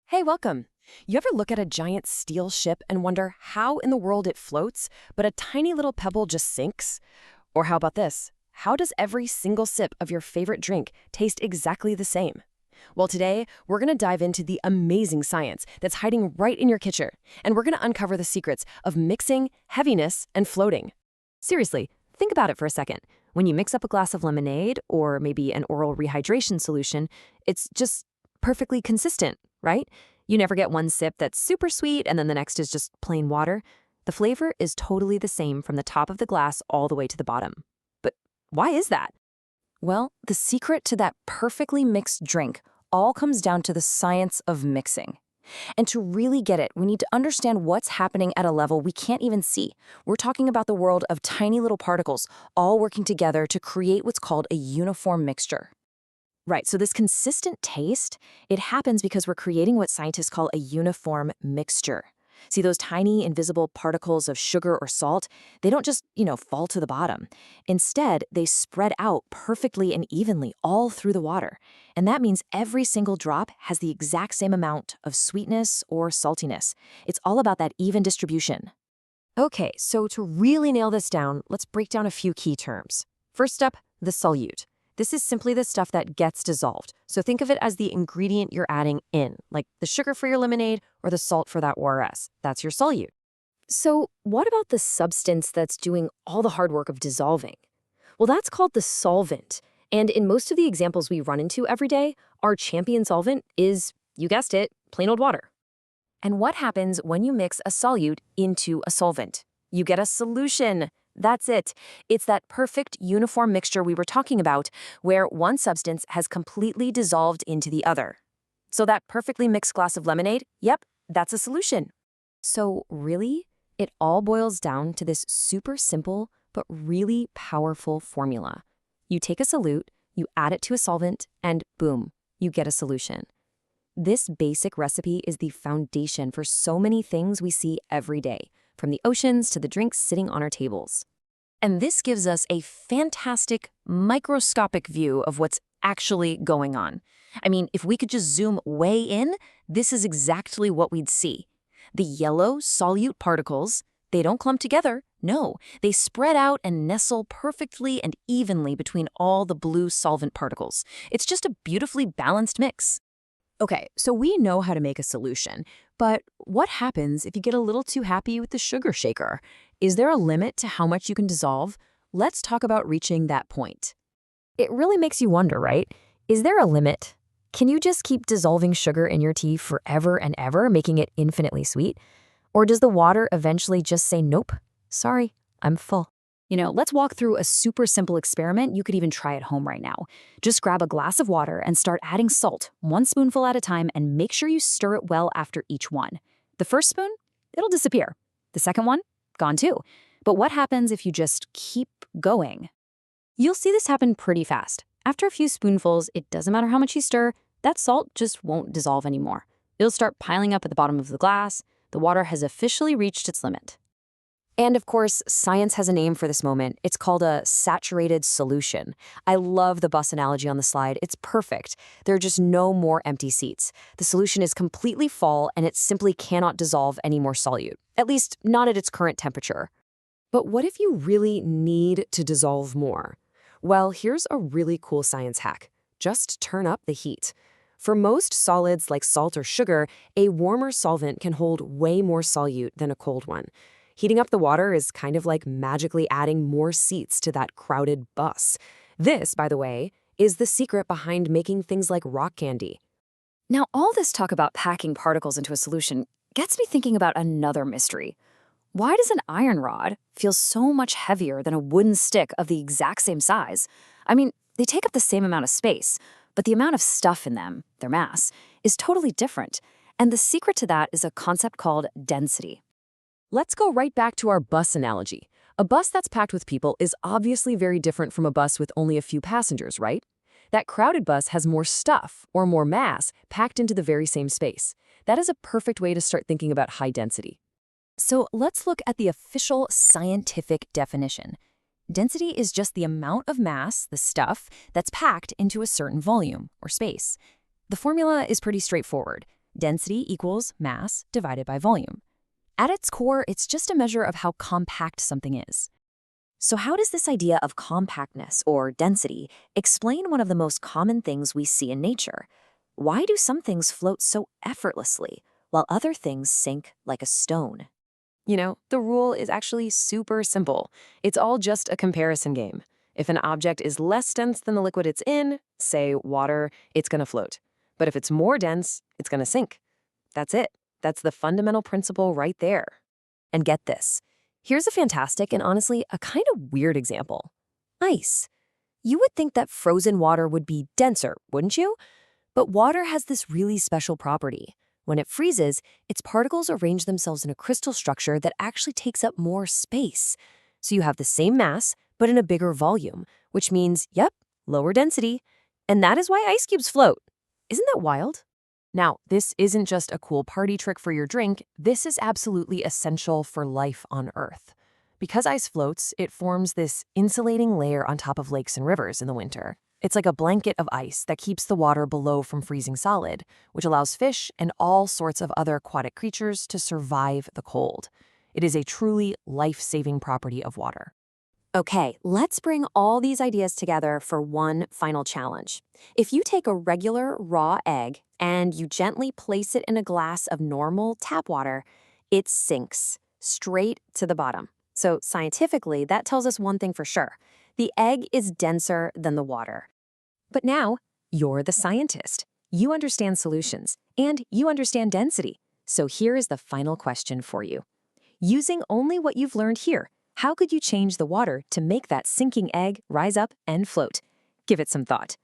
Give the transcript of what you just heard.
Hey, welcome. You ever look at a giant steel ship and wonder how in the world it floats, but a tiny little pebble just sinks? Or how about this? How does every single sip of your favorite drink taste exactly the same? Well, today, we're going to dive into the amazing science that's hiding right in your kitchen, and we're going to uncover the secrets of mixing, heaviness, and floating. Seriously, think about it for a second. When you mix up a glass of lemonade or maybe an oral rehydration solution, it's just perfectly consistent, right? You never get one sip that's super sweet and then the next is just plain water. The flavor is totally the same from the top of the glass all the way to the bottom. But why is that? Well, the secret to that perfectly mixed drink all comes down to the science of mixing. And to really get it, we need to understand what's happening at a level we can't even see. We're talking about the world of tiny little particles all working together to create what's called a uniform mixture. Right, so this consistent taste, it happens because we're creating what scientists call a uniform mixture. See, those tiny invisible particles of sugar or salt, they don't just, fall to the bottom. Instead, they spread out perfectly and evenly all through the water. And that means every single drop has the exact same amount of sweetness or saltiness. It's all about that even distribution. Okay, so to really nail this down, let's break down a few key terms. First up, the solute. This is simply the stuff that gets dissolved. So think of it as the ingredient you're adding in, like the sugar for your lemonade or the salt for that ORS. That's your solute. So what about the substance that's doing all the hard work of dissolving? Well, that's called the solvent. And in most of the examples we run into every day, our champion solvent is, you guessed it, plain old water. And what happens when you mix a solute into a solvent? You get a solution. That's it. It's that perfect uniform mixture we were talking about, where one substance has completely dissolved into the other. So that perfectly mixed glass of lemonade, yep, that's a solution. So really, it all boils down to this super simple but really powerful formula. You take a solute, you add it to a solvent, and boom, you get a solution. This basic recipe is the foundation for so many things we see every day, from the oceans to the drinks sitting on our tables. And this gives us a fantastic microscopic view of what's actually going on. I mean, if we could just zoom way in, this is exactly what we'd see. The yellow solute particles, they don't clump together. No, they spread out and nestle perfectly and evenly between all the blue solvent particles. It's just a beautifully balanced mix. Okay, so we know how to make a solution, but what happens if you get a little too happy with the sugar shaker? Is there a limit to how much you can dissolve? Let's talk about reaching that point. It really makes you wonder, right? Is there a limit? Can you just keep dissolving sugar in your tea forever and ever, making it infinitely sweet? Or does the water eventually just say, nope, sorry, I'm full? Let's walk through a super simple experiment you could even try at home right now. Just grab a glass of water and start adding salt, one spoonful at a time, and make sure you stir it well after each one. The first spoon, it'll disappear. The second one, gone too. But what happens if you just keep going? You'll see this happen pretty fast. After a few spoonfuls, it doesn't matter how much you stir, that salt just won't dissolve anymore. It'll start piling up at the bottom of the glass. The water has officially reached its limit. And of course, science has a name for this moment. It's called a saturated solution. I love the bus analogy on the slide. It's perfect. There are just no more empty seats. The solution is completely full and it simply cannot dissolve any more solute, at least not at its current temperature. But what if you really need to dissolve more? Well, here's a really cool science hack. Just turn up the heat. For most solids like salt or sugar, a warmer solvent can hold way more solute than a cold one. Heating up the water is kind of like magically adding more seats to that crowded bus. This, by the way, is the secret behind making things like rock candy. Now, all this talk about packing particles into a solution gets me thinking about another mystery. Why does an iron rod feel so much heavier than a wooden stick of the exact same size? I mean, they take up the same amount of space, but the amount of stuff in them, their mass, is totally different. And the secret to that is a concept called density. Let's go right back to our bus analogy. A bus that's packed with people is obviously very different from a bus with only a few passengers, right? That crowded bus has more stuff, or more mass, packed into the very same space. That is a perfect way to start thinking about high density. So let's look at the official scientific definition. Density is just the amount of mass, the stuff, that's packed into a certain volume, or space. The formula is pretty straightforward. Density equals mass divided by volume. At its core, it's just a measure of how compact something is. So how does this idea of compactness or density explain one of the most common things we see in nature? Why do some things float so effortlessly while other things sink like a stone? The rule is actually super simple. It's all just a comparison game. If an object is less dense than the liquid it's in, say water, it's going to float. But if it's more dense, it's going to sink. That's it. That's the fundamental principle right there. And get this. Here's a fantastic and honestly a kind of weird example. Ice. You would think that frozen water would be denser, wouldn't you? But water has this really special property. When it freezes, its particles arrange themselves in a crystal structure that actually takes up more space. So you have the same mass, but in a bigger volume, which means, yep, lower density. And that is why ice cubes float. Isn't that wild? Now, this isn't just a cool party trick for your drink. This is absolutely essential for life on Earth. Because ice floats, it forms this insulating layer on top of lakes and rivers in the winter. It's like a blanket of ice that keeps the water below from freezing solid, which allows fish and all sorts of other aquatic creatures to survive the cold. It is a truly life-saving property of water. Okay, let's bring all these ideas together for one final challenge. If you take a regular raw egg and you gently place it in a glass of normal tap water, it sinks straight to the bottom. So scientifically, that tells us one thing for sure. The egg is denser than the water. But now, you're the scientist. You understand solutions, and you understand density. So here is the final question for you. Using only what you've learned here, how could you change the water to make that sinking egg rise up and float? Give it some thought.